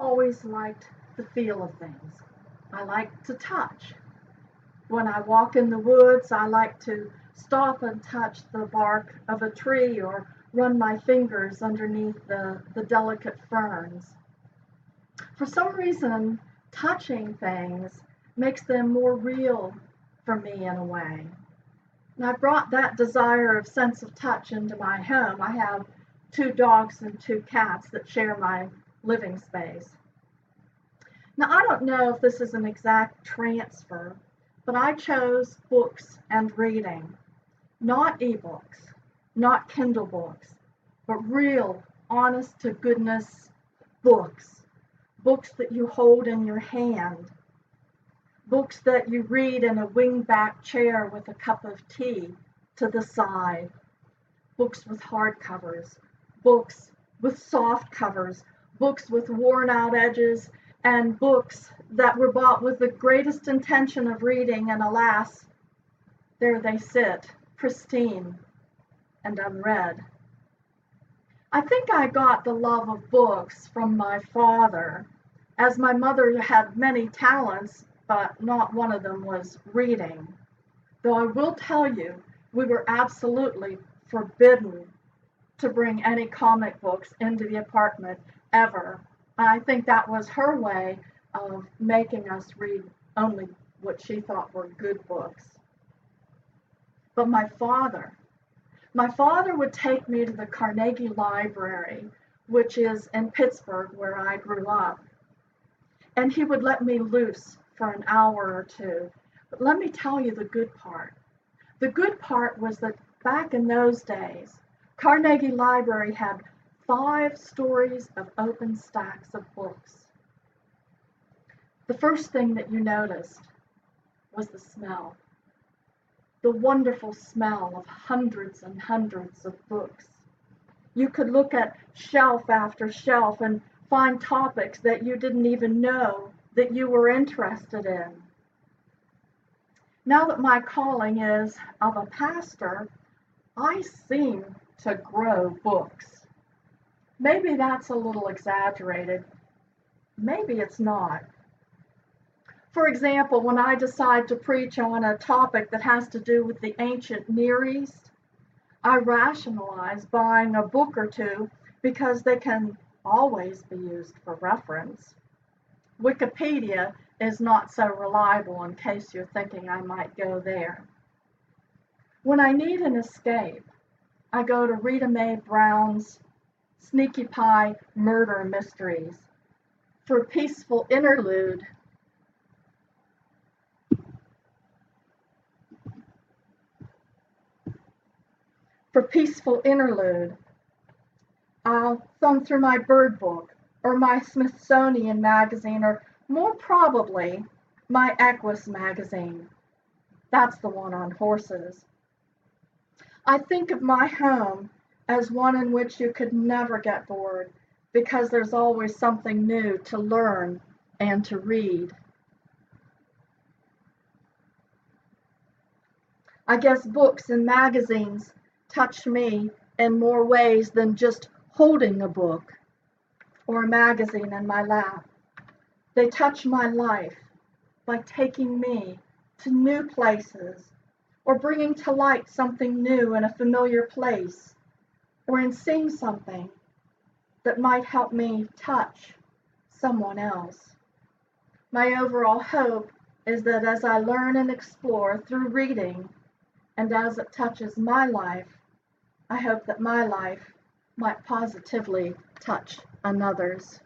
always liked the feel of things. I like to touch. When I walk in the woods, I like to stop and touch the bark of a tree or run my fingers underneath the delicate ferns. For some reason, touching things makes them more real for me in a way. And I brought that desire of sense of touch into my home. I have 2 dogs and 2 cats that share my living space. Now, I don't know if this is an exact transfer, but I chose books and reading, not ebooks, not Kindle books, but real, honest to goodness books. Books that you hold in your hand. Books that you read in a wingback chair with a cup of tea to the side. Books with hardcovers. Books with soft covers. Books with worn out edges. And books that were bought with the greatest intention of reading, and alas, there they sit, pristine and unread. I think I got the love of books from my father, as my mother had many talents, but not one of them was reading. Though I will tell you, we were absolutely forbidden to bring any comic books into the apartment ever. I think that was her way of making us read only what she thought were good books. But my father would take me to the Carnegie Library, which is in Pittsburgh, where I grew up. And he would let me loose for an hour or two. But let me tell you the good part. The good part was that back in those days, Carnegie Library had 5 stories of open stacks of books. The first thing that you noticed was the smell. The wonderful smell of hundreds and hundreds of books. You could look at shelf after shelf and find topics that you didn't even know that you were interested in. Now that my calling is of a pastor, I seem to grow books. Maybe that's a little exaggerated. Maybe it's not. For example, when I decide to preach on a topic that has to do with the ancient Near East, I rationalize buying a book or two because they can always be used for reference. Wikipedia is not so reliable, in case you're thinking I might go there. When I need an escape, I go to Rita Mae Brown's Sneaky Pie Murder Mysteries. For peaceful interlude, I'll thumb through my bird book or my Smithsonian magazine, or more probably my Equus magazine. That's the one on horses. I think of my home as one in which you could never get bored, because there's always something new to learn and to read. I guess books and magazines touch me in more ways than just holding a book or a magazine in my lap. They touch my life by taking me to new places, or bringing to light something new in a familiar place, or in seeing something that might help me touch someone else. My overall hope is that as I learn and explore through reading, and as it touches my life, I hope that my life might positively touch another's.